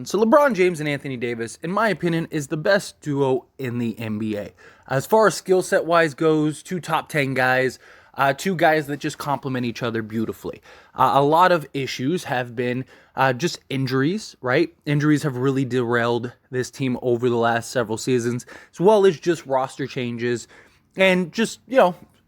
So LeBron James and Anthony Davis, in my opinion, is the best duo in the NBA. As far as skill set wise goes, two top 10 guys, two guys that just complement each other beautifully. A lot of issues have been just injuries, right? Injuries have really derailed this team over the last several seasons, as well as just roster changes and just,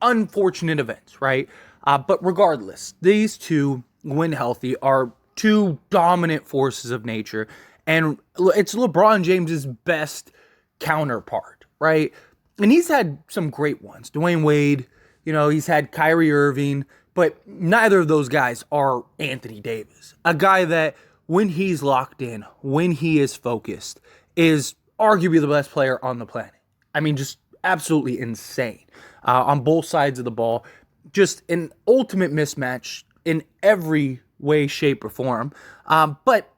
unfortunate events, right? But regardless, these two, when healthy, are two dominant forces of nature, and it's LeBron James's best counterpart, right? And he's had some great ones. Dwayne Wade, he's had Kyrie Irving, but neither of those guys are Anthony Davis. A guy that, when he's locked in, when he is focused, is arguably the best player on the planet. I mean, just absolutely insane on both sides of the ball. Just an ultimate mismatch in every way, shape, or form. But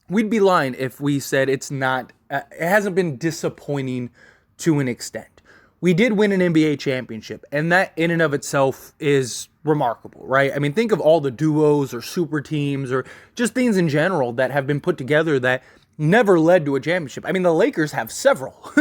we'd be lying if we said it's not, it hasn't been disappointing to an extent. We did win an NBA championship, and that in and of itself is remarkable, right? I mean, think of all the duos or super teams or just things in general that have been put together that never led to a championship. I mean, the Lakers have several,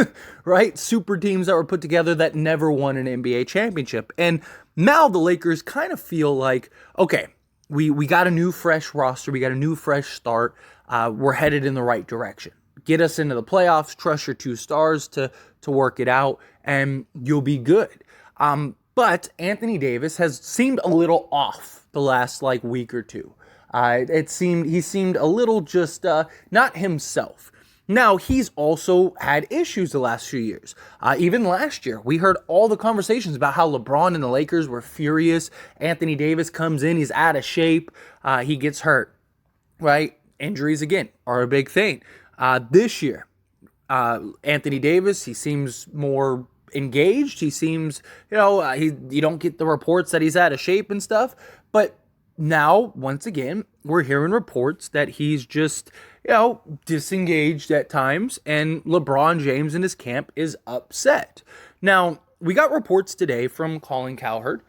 right? Super teams that were put together that never won an NBA championship. And now the Lakers kind of feel like, okay, we got a new fresh roster, we got a new fresh start, we're headed in the right direction. Get us into the playoffs, trust your two stars to work it out, and you'll be good. But Anthony Davis has seemed a little off the last week or two. He seemed a little just not himself. Now, he's also had issues the last few years. Even last year, we heard all the conversations about how LeBron and the Lakers were furious. Anthony Davis comes in, he's out of shape, he gets hurt, right? Injuries, again, are a big thing. This year, Anthony Davis, he seems more engaged. He seems, you don't get the reports that he's out of shape and stuff, but now, once again, we're hearing reports that he's just, disengaged at times, and LeBron James in his camp is upset. Now, we got reports today from Colin Cowherd,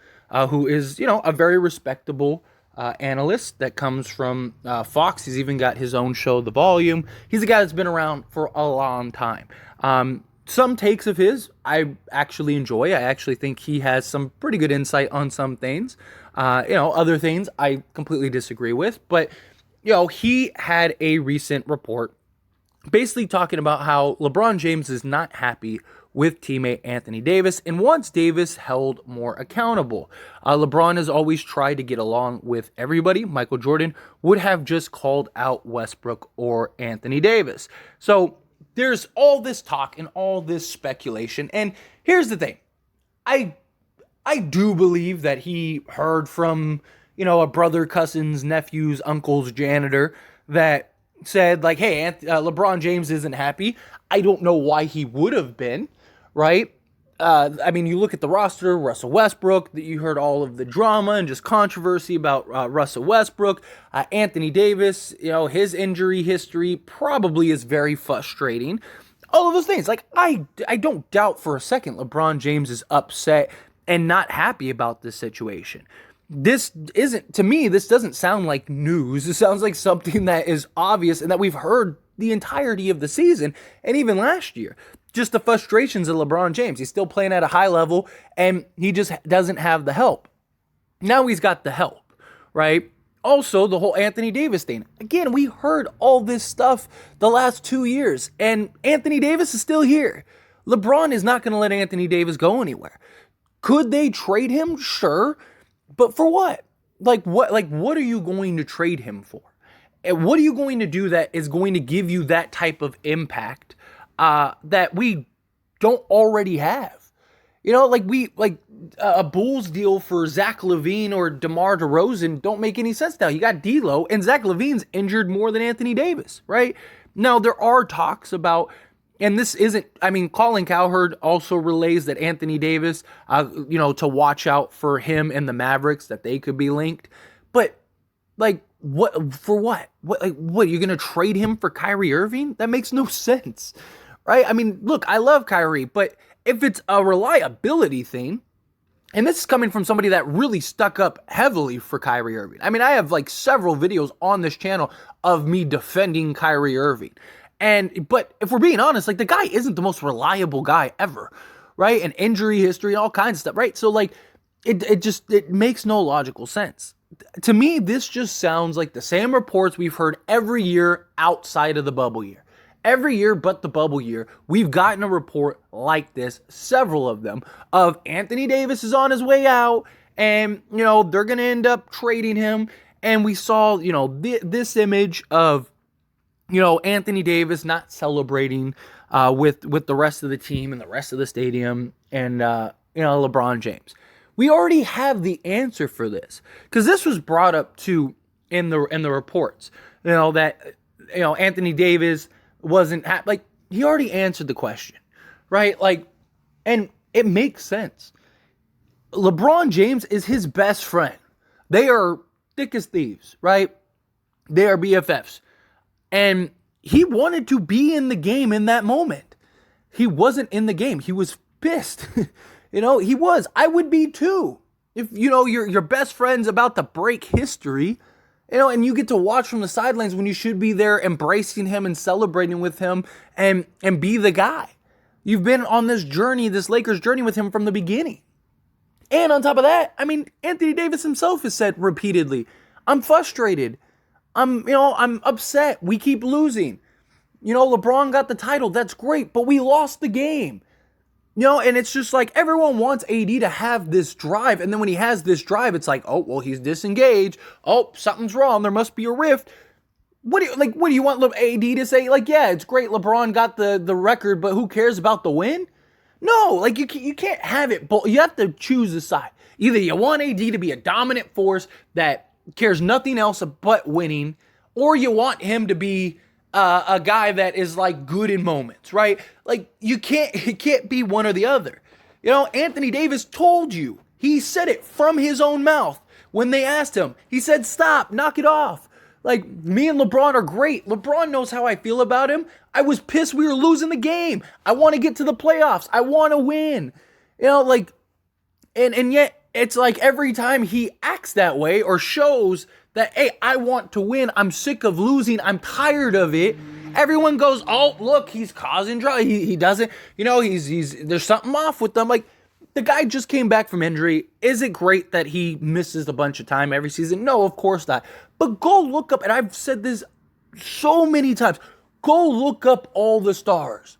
who is, a very respectable analyst that comes from Fox. He's even got his own show, The Volume. He's a guy that's been around for a long time. Some takes of his I actually enjoy. I actually think he has some pretty good insight on some things. Other things I completely disagree with. But, he had a recent report basically talking about how LeBron James is not happy with teammate Anthony Davis and wants Davis held more accountable. LeBron has always tried to get along with everybody. Michael Jordan would have just called out Westbrook or Anthony Davis. So there's all this talk and all this speculation. And here's the thing. I do believe that he heard from, a brother, cousin's, nephew's, uncle's janitor that said, hey, LeBron James isn't happy. I don't know why he would have been, right? You look at the roster, Russell Westbrook, you heard all of the drama and just controversy about Russell Westbrook. Anthony Davis, his injury history probably is very frustrating. All of those things. I don't doubt for a second LeBron James is upset and not happy about this situation. This doesn't sound like news. It sounds like something that is obvious and that we've heard the entirety of the season and even last year. Just the frustrations of LeBron James. He's still playing at a high level and he just doesn't have the help. Now he's got the help, right? Also, the whole Anthony Davis thing. Again, we heard all this stuff the last 2 years and Anthony Davis is still here. LeBron is not going to let Anthony Davis go anywhere. Could they trade him? Sure. But for what? What are you going to trade him for? And what are you going to do that is going to give you that type of impact that we don't already have? A Bulls deal for Zach LaVine or DeMar DeRozan don't make any sense now. You got D'Lo, and Zach LaVine's injured more than Anthony Davis, right? Now, there are talks about, and this isn't, Colin Cowherd also relays that Anthony Davis, to watch out for him and the Mavericks, that they could be linked. But, what, for what? What, you're going to trade him for Kyrie Irving? That makes no sense, right? Look, I love Kyrie, but if it's a reliability thing, And this is coming from somebody that really stuck up heavily for Kyrie Irving. I mean, I have like several videos on this channel of me defending Kyrie Irving. But if we're being honest, like the guy isn't the most reliable guy ever, right? And injury history, all kinds of stuff, right? So like it makes no logical sense. To me, this just sounds like the same reports we've heard every year outside of the bubble year. Every year but the bubble year, we've gotten a report like this, several of them, of Anthony Davis is on his way out and, they're going to end up trading him. And we saw, this image of, Anthony Davis not celebrating with the rest of the team and the rest of the stadium and, LeBron James. We already have the answer for this because this was brought up too in the reports, that, Anthony Davis wasn't like he already answered the question, right? Like, and it makes sense. LeBron James is his best friend. They are thick as thieves, right? They are BFFs. And he wanted to be in the game in that moment. He wasn't in the game. He was pissed. He was. I would be too. If, your best friend's about to break history, and you get to watch from the sidelines when you should be there embracing him and celebrating with him and be the guy. You've been on this journey, this Lakers journey with him from the beginning. And on top of that, I mean, Anthony Davis himself has said repeatedly, I'm frustrated. I'm upset. We keep losing. LeBron got the title. That's great, but we lost the game. And it's just like everyone wants AD to have this drive. And then when he has this drive, it's like, oh, well, he's disengaged. Oh, something's wrong. There must be a rift. What do you want AD to say? Like, yeah, it's great. LeBron got the record, but who cares about the win? No, like you can't have it. But you have to choose a side. Either you want AD to be a dominant force that cares nothing else but winning, or you want him to be a guy that is like good in moments, right? Like it can't be one or the other. Anthony Davis told you. He said it from his own mouth when they asked him. He said, stop, knock it off. Like, me and LeBron are great. LeBron knows how I feel about him. I was pissed we were losing the game. I want to get to the playoffs. I want to win. And yet it's like every time he acts that way or shows that, hey, I want to win. I'm sick of losing. I'm tired of it. Everyone goes, oh, look, he's causing drama. He doesn't, he's there's something off with them. Like, the guy just came back from injury. Is it great that he misses a bunch of time every season? No, of course not. But go look up, and I've said this so many times, go look up all the stars.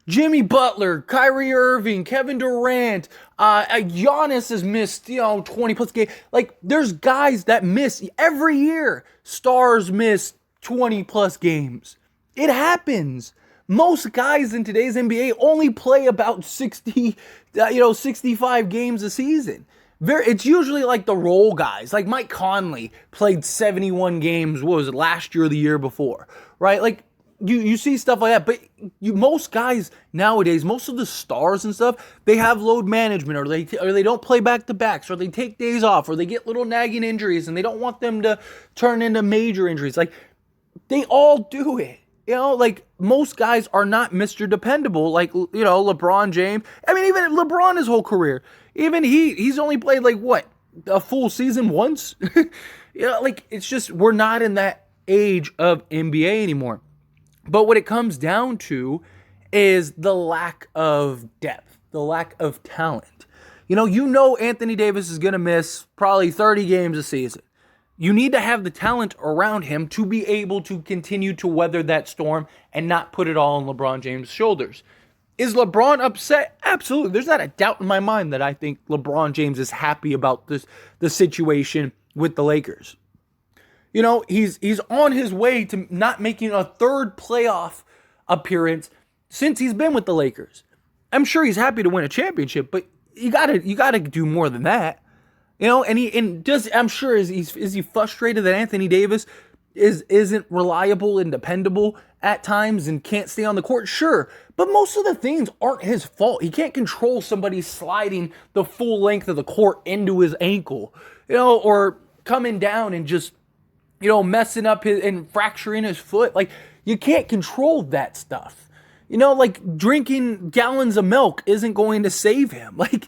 Jimmy Butler, Kyrie Irving, Kevin Durant, Giannis has missed, 20 plus games. Like, there's guys that miss every year. Stars miss 20 plus games. It happens. Most guys in today's NBA only play about 65 games a season. It's usually like the role guys. Like Mike Conley played 71 games, what was it, last year or the year before, right? Like, you see stuff like that, but most guys nowadays, most of the stars and stuff, they have load management, or they don't play back to backs, or they take days off, or they get little nagging injuries, and they don't want them to turn into major injuries. Like, they all do it. Like, most guys are not Mr. Dependable, like, LeBron James. I mean, even LeBron, his whole career, even he's only played, like, what, a full season once? Like, it's just, we're not in that age of NBA anymore. But what it comes down to is the lack of depth, the lack of talent. Anthony Davis is going to miss probably 30 games a season. You need to have the talent around him to be able to continue to weather that storm and not put it all on LeBron James' shoulders. Is LeBron upset? Absolutely. There's not a doubt in my mind that I think LeBron James is happy about the situation with the Lakers. He's on his way to not making a third playoff appearance since he's been with the Lakers. I'm sure he's happy to win a championship, but you gotta do more than that. I'm sure is he frustrated that Anthony Davis isn't reliable and dependable at times and can't stay on the court? Sure, but most of the things aren't his fault. He can't control somebody sliding the full length of the court into his ankle, or coming down and just messing up and fracturing his foot. Like, you can't control that stuff. Like drinking gallons of milk isn't going to save him. Like,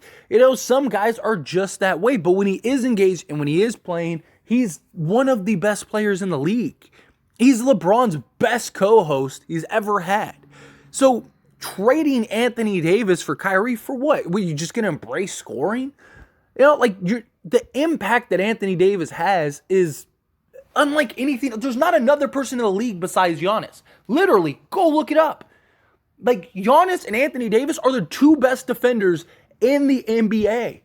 some guys are just that way. But when he is engaged and when he is playing, he's one of the best players in the league. He's LeBron's best co-host he's ever had. So trading Anthony Davis for Kyrie for what? Were you just going to embrace scoring? The impact that Anthony Davis has is unlike anything. There's not another person in the league besides Giannis. Literally, go look it up. Like, Giannis and Anthony Davis are the two best defenders in the NBA.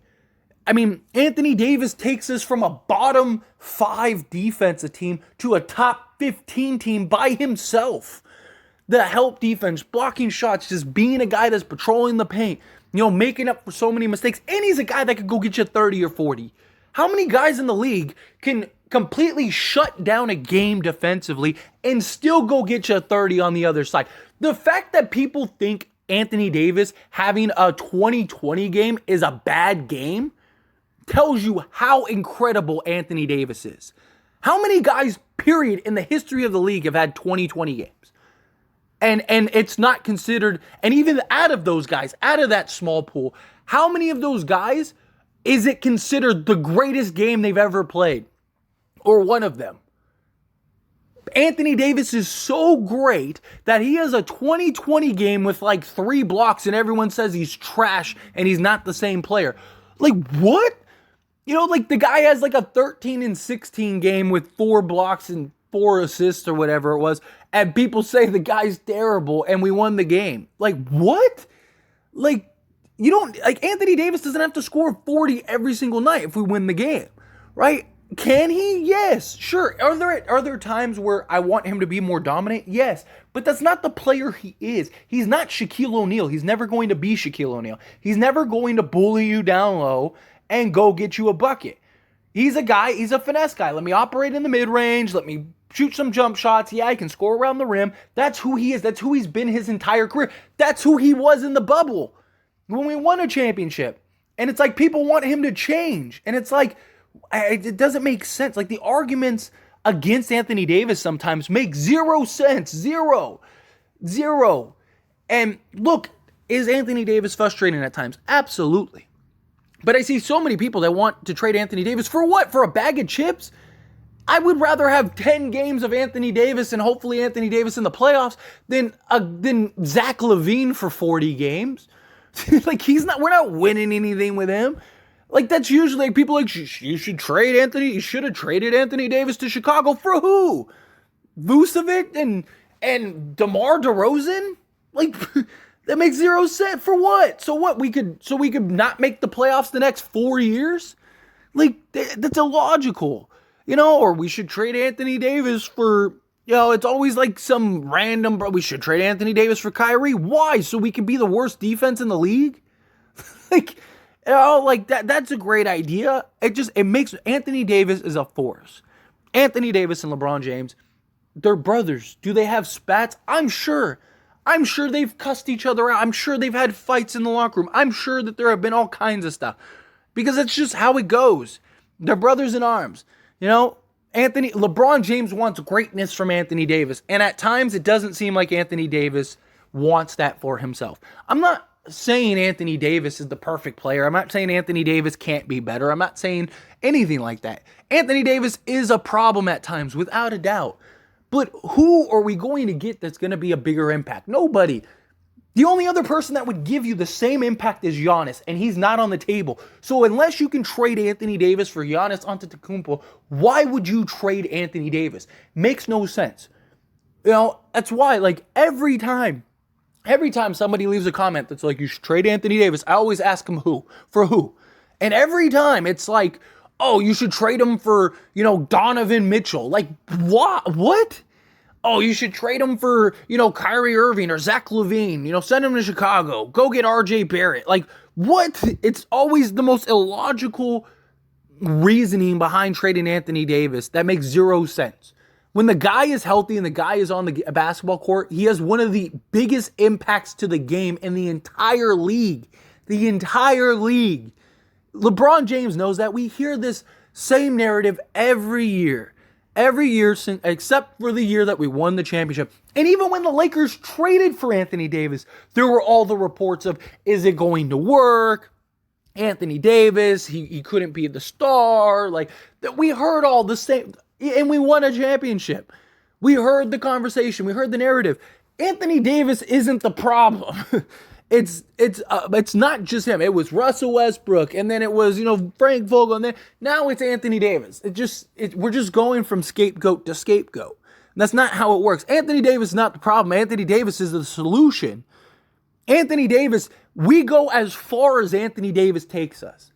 I mean, Anthony Davis takes us from a bottom 5 defensive team to a top 15 team by himself. The help defense, blocking shots, just being a guy that's patrolling the paint, making up for so many mistakes. And he's a guy that could go get you 30 or 40. How many guys in the league can completely shut down a game defensively and still go get you 30 on the other side? The fact that people think Anthony Davis having a 2020 game is a bad game tells you how incredible Anthony Davis is. How many guys, period, in the history of the league have had 2020 games? And it's not considered, and even out of those guys, out of that small pool, how many of those guys is it considered the greatest game they've ever played? Or one of them? Anthony Davis is so great that he has a 2020 game with like 3 blocks and everyone says he's trash and he's not the same player. Like, what? Like the guy has like a 13 and 16 game with 4 blocks and 4 assists or whatever it was, and people say the guy's terrible and we won the game. Like, what? Like, Anthony Davis doesn't have to score 40 every single night if we win the game, right? Can he? Yes, sure. Are there times where I want him to be more dominant? Yes, but that's not the player he is. He's not Shaquille O'Neal. He's never going to be Shaquille O'Neal. He's never going to bully you down low and go get you a bucket. He's a finesse guy. Let me operate in the mid-range. Let me shoot some jump shots. Yeah, I can score around the rim. That's who he is. That's who he's been his entire career. That's who he was in the bubble when we won a championship. And it's like people want him to change. And it's like, it doesn't make sense. Like, the arguments against Anthony Davis sometimes make 0 sense. Zero. And look, is Anthony Davis frustrating at times? Absolutely. But I see so many people that want to trade Anthony Davis for what? For a bag of chips? I would rather have 10 games of Anthony Davis and hopefully Anthony Davis in the playoffs than Zach LaVine for 40 games. Like, we're not winning anything with him. Like, that's usually like, people like, you should trade Anthony. You should have traded Anthony Davis to Chicago for who? Vucevic and DeMar DeRozan? Like, that makes 0 sense. For what? So what? We could not make the playoffs the next 4 years? Like, that's illogical. Or we should trade Anthony Davis for, it's always like some random, we should trade Anthony Davis for Kyrie. Why? So we can be the worst defense in the league? That's a great idea. It makes, Anthony Davis is a force. Anthony Davis and LeBron James, they're brothers. Do they have spats? I'm sure they've cussed each other out. I'm sure they've had fights in the locker room. I'm sure that there have been all kinds of stuff. Because that's just how it goes. They're brothers in arms. LeBron James wants greatness from Anthony Davis. And at times, it doesn't seem like Anthony Davis wants that for himself. I'm not saying Anthony Davis is the perfect player. I'm not saying Anthony Davis can't be better. I'm not saying anything like that. Anthony Davis is a problem at times, without a doubt. But who are we going to get that's going to be a bigger impact? Nobody. The only other person that would give you the same impact is Giannis, and he's not on the table. So unless you can trade Anthony Davis for Giannis Antetokounmpo, why would you trade Anthony Davis? Makes no sense. That's why, like, every time somebody leaves a comment that's like, you should trade Anthony Davis, I always ask them who. For who? And every time it's like, oh, you should trade him for, Donovan Mitchell. Like, what? Oh, you should trade him for, Kyrie Irving or Zach LaVine. Send him to Chicago. Go get RJ Barrett. Like, what? It's always the most illogical reasoning behind trading Anthony Davis that makes 0 sense. When the guy is healthy and the guy is on the basketball court, he has one of the biggest impacts to the game in the entire league. The entire league. LeBron James knows that. We hear this same narrative every year. every year since, except for the year that we won the championship. And even when the Lakers traded for Anthony Davis, there were all the reports of, is it going to work? Anthony Davis, he couldn't be the star. Like, that, we heard all the same, and we won a championship. We heard the conversation. We heard the narrative. Anthony Davis isn't the problem. It's not just him. It was Russell Westbrook, and then it was, Frank Vogel, and then now it's Anthony Davis. We're just going from scapegoat to scapegoat. And that's not how it works. Anthony Davis is not the problem. Anthony Davis is the solution. Anthony Davis, we go as far as Anthony Davis takes us.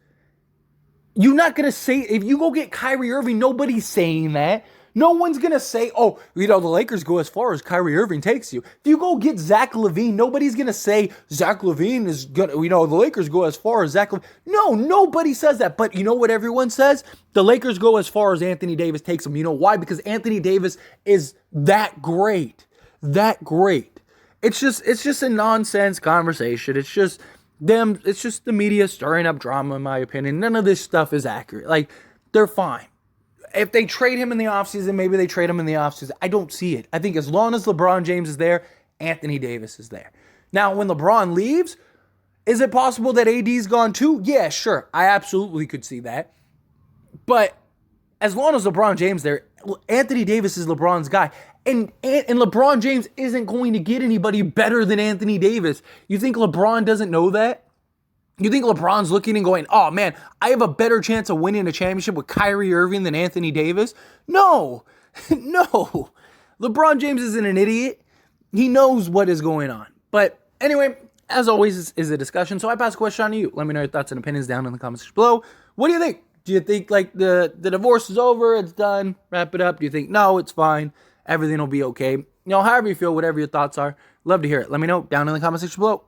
You're not going to say, if you go get Kyrie Irving, nobody's saying that. No one's going to say, oh, the Lakers go as far as Kyrie Irving takes you. If you go get Zach LaVine, nobody's going to say Zach LaVine is going to, the Lakers go as far as Zach LaVine. No, nobody says that. But you know what everyone says? The Lakers go as far as Anthony Davis takes them. You know why? Because Anthony Davis is that great. That great. It's just a nonsense conversation. It's just the media stirring up drama, in my opinion. None of this stuff is accurate. Like, they're fine. If they trade him in the offseason, maybe they trade him in the offseason. I don't see it. I think as long as LeBron James is there, Anthony Davis is there. Now, when LeBron leaves, is it possible that AD's gone too? Yeah, sure. I absolutely could see that. But as long as LeBron James there, Anthony Davis is LeBron's guy. And LeBron James isn't going to get anybody better than Anthony Davis. You think LeBron doesn't know that? You think LeBron's looking and going, oh man, I have a better chance of winning a championship with Kyrie Irving than Anthony Davis? No, no. LeBron James isn't an idiot. He knows what is going on. But anyway, as always, is a discussion. So I pass a question on to you. Let me know your thoughts and opinions down in the comments below. What do you think? Do you think like the divorce is over, it's done, wrap it up? Do you think, no, it's fine, everything will be okay? However you feel, whatever your thoughts are, love to hear it. Let me know down in the comment section below.